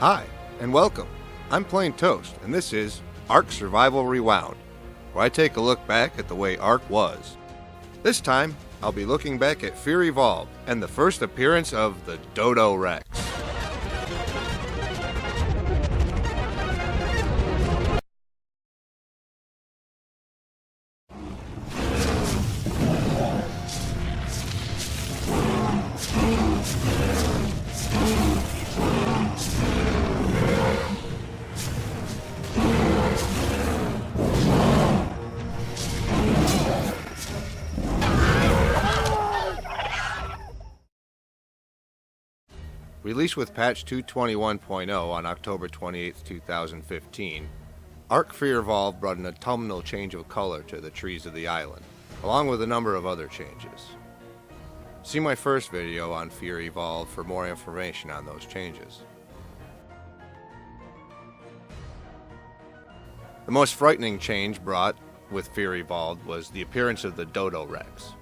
Hi, and welcome. I'm Plain Toast, and this is ARK Survival Rewound, where I take a look back at the way ARK was. This time, I'll be looking back at Fear Evolved and the first appearance of the Dodo Rex. Released with patch 221.0 on October 28, 2015, ARK Fear Evolved brought an autumnal change of color to the trees of the island, along with a number of other changes. See my first video on Fear Evolved for more information on those changes. The most frightening change brought with Fear Evolved was the appearance of the Dodo Rex.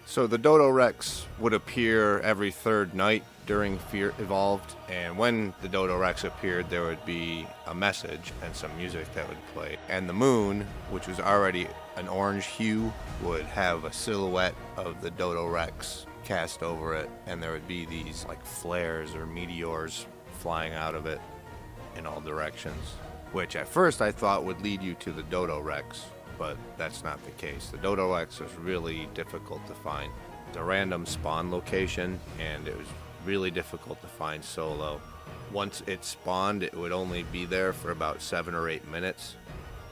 So the Dodo Rex would appear every third night during Fear Evolved, and when the Dodo Rex appeared, there would be a message and some music that would play. And the moon, which was already an orange hue, would have a silhouette of the Dodo Rex cast over it, and there would be these like flares or meteors flying out of it in all directions, which at first I thought would lead you to the Dodo Rex. But that's not the case. The Dodo Rex was really difficult to find. It's a random spawn location, and it was really difficult to find solo. Once it spawned, it would only be there for about 7 or 8 minutes,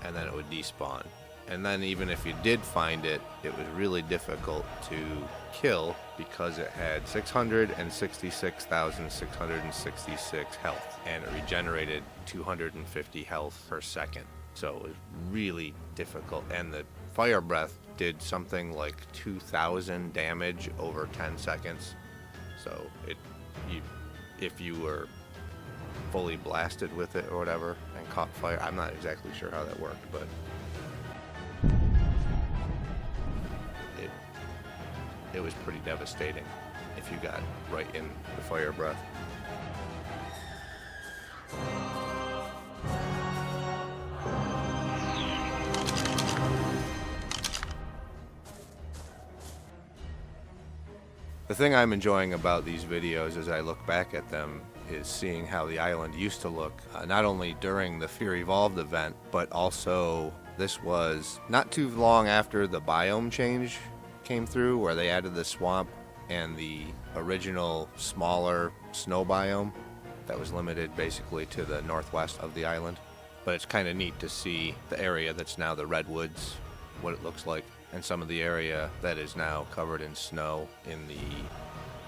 and then it would despawn. And then even if you did find it, it was really difficult to kill because it had 666,666 health, and it regenerated 250 health per second. So it was really difficult, and the fire breath did something like 2,000 damage over 10 seconds. So if you were fully blasted with it or whatever and caught fire, I'm not exactly sure how that worked, but it was pretty devastating if you got right in the fire breath. The thing I'm enjoying about these videos as I look back at them is seeing how the island used to look, not only during the Fear Evolved event, but also this was not too long after the biome change came through, where they added the swamp and the original smaller snow biome that was limited basically to the northwest of the island. But it's kind of neat to see the area that's now the redwoods, what it looks like, and some of the area that is now covered in snow in the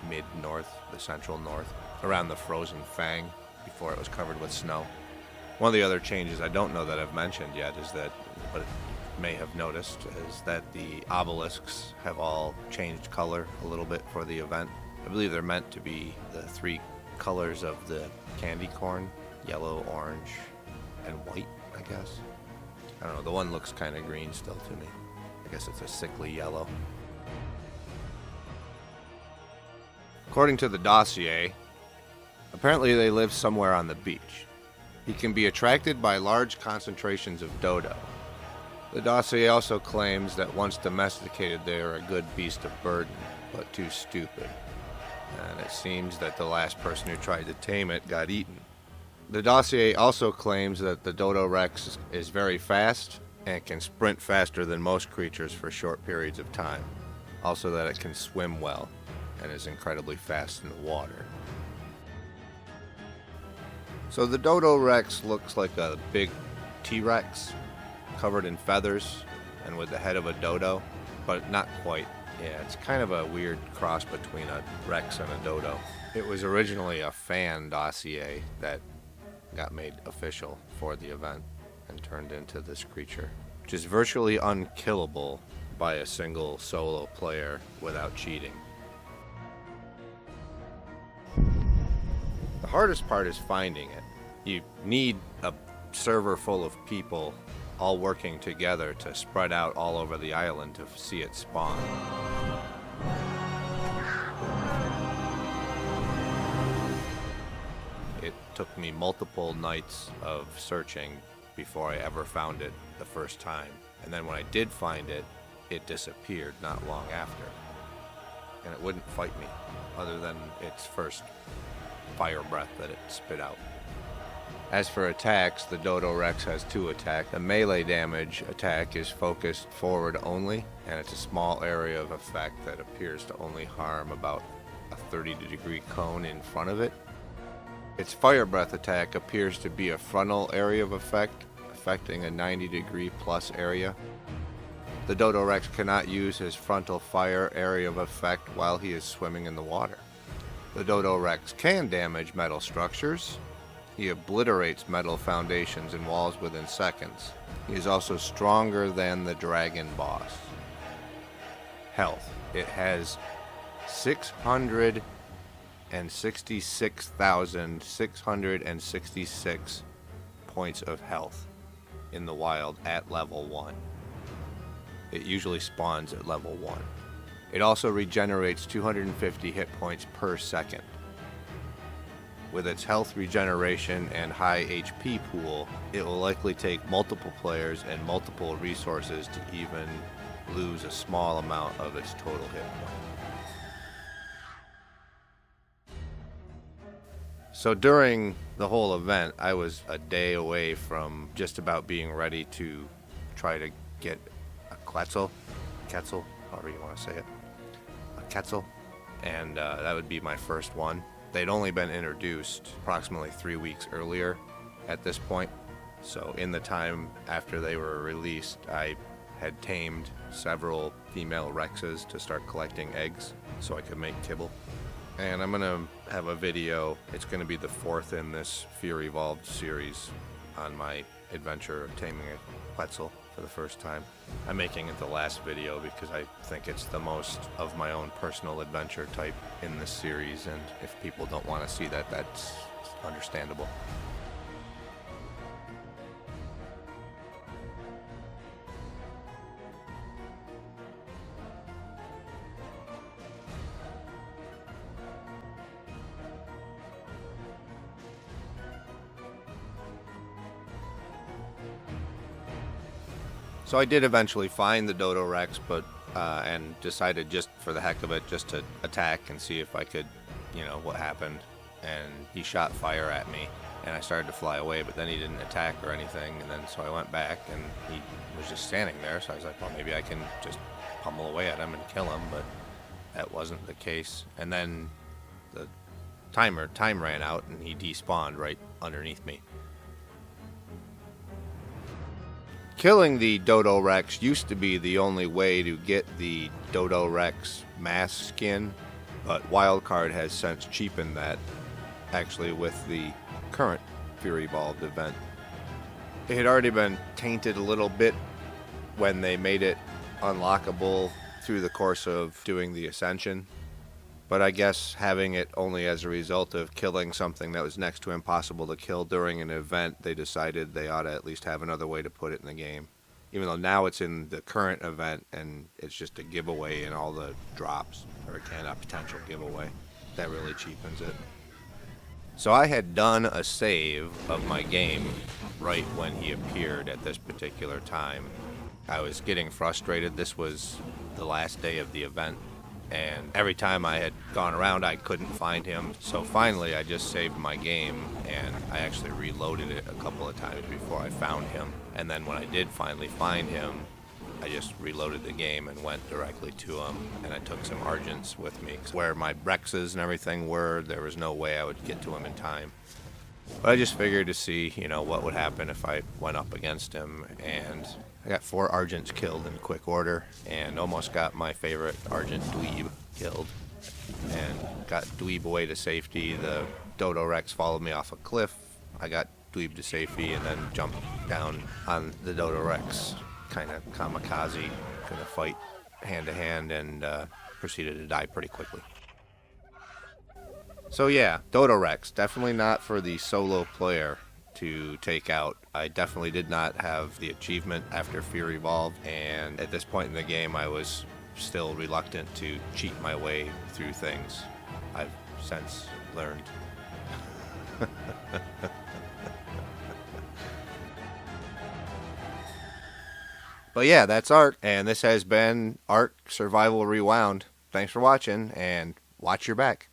mid-north, the central north, around the frozen Fang before it was covered with snow. One of the other changes I don't know that I've mentioned yet is that, but may have noticed, is that the obelisks have all changed color a little bit for the event. I believe they're meant to be the 3 colors of the candy corn: yellow, orange, and white, I guess. I don't know, the one looks kind of green still to me. I guess it's a sickly yellow. According to the dossier, apparently they live somewhere on the beach. He can be attracted by large concentrations of dodo. The dossier also claims that once domesticated they are a good beast of burden, but too stupid. And it seems that the last person who tried to tame it got eaten. The dossier also claims that the Dodo Rex is very fast and can sprint faster than most creatures for short periods of time. Also that it can swim well and is incredibly fast in the water. So the Dodo Rex looks like a big T-Rex covered in feathers and with the head of a dodo, but not quite. Yeah, it's kind of a weird cross between a Rex and a dodo. It was originally a fan dossier that got made official for the event and turned into this creature, which is virtually unkillable by a single solo player without cheating. The hardest part is finding it. You need a server full of people all working together to spread out all over the island to see it spawn. It took me multiple nights of searching before I ever found it the first time. And then when I did find it, it disappeared not long after. And it wouldn't fight me, other than its first fire breath that it spit out. As for attacks, the Dodo Rex has 2 attacks. The melee damage attack is focused forward only, and it's a small area of effect that appears to only harm about a 30-degree cone in front of it. Its fire breath attack appears to be a frontal area of effect, affecting a 90-degree plus area. The Dodo Rex cannot use his frontal fire area of effect while he is swimming in the water. The Dodo Rex can damage metal structures. He obliterates metal foundations and walls within seconds. He is also stronger than the dragon boss. Health. It has 666,666 points of health in the wild at level 1. It usually spawns at level 1. It also regenerates 250 hit points per second. With its health regeneration and high HP pool, it will likely take multiple players and multiple resources to even lose a small amount of its total hit point. So during the whole event, I was a day away from just about being ready to try to get a Quetzal, however you want to say it, a Quetzal, and that would be my first one. They'd only been introduced approximately 3 weeks earlier at this point, so in the time after they were released, I had tamed several female Rexes to start collecting eggs so I could make kibble. And I'm going to have a video, it's going to be the 4th in this Fear Evolved series on my adventure of taming a Quetzal for the first time. I'm making it the last video because I think it's the most of my own personal adventure type in this series, and if people don't want to see that, that's understandable. So I did eventually find the Dodo Rex, but and decided just for the heck of it, just to attack and see if I could, what happened. And he shot fire at me, and I started to fly away, but then he didn't attack or anything. And then so I went back, and he was just standing there. So I was like, well, maybe I can just pummel away at him and kill him, but that wasn't the case. And then the time ran out, and he despawned right underneath me. Killing the Dodo Rex used to be the only way to get the Dodo Rex mask skin, but Wildcard has since cheapened that, actually, with the current Fear Evolved event. It had already been tainted a little bit when they made it unlockable through the course of doing the Ascension, but I guess having it only as a result of killing something that was next to impossible to kill during an event, they decided they ought to at least have another way to put it in the game. Even though now it's in the current event and it's just a giveaway in all the drops, or a potential giveaway. That really cheapens it. So I had done a save of my game right when he appeared at this particular time. I was getting frustrated. This was the last day of the event, and every time I had gone around I couldn't find him. So finally I just saved my game, and I actually reloaded it a couple of times before I found him. And then when I did finally find him, I just reloaded the game and went directly to him, and I took some Argents with me. Where my Rexes and everything were, there was no way I would get to him in time. But I just figured to see, what would happen if I went up against him, and I got 4 Argents killed in quick order, and almost got my favorite Argent Dweeb killed, and got Dweeb away to safety. The Dodo Rex followed me off a cliff. I got Dweeb to safety, and then jumped down on the Dodo Rex, kind of kamikaze, gonna fight hand to hand, and proceeded to die pretty quickly. So yeah, Dodo Rex, definitely not for the solo player to take out I definitely did not have the achievement after Fear Evolved, and at this point in the game I was still reluctant to cheat my way through things. I've since learned. But yeah, that's ARK, and this has been ARK Survival Rewound. Thanks for watching, and watch your back.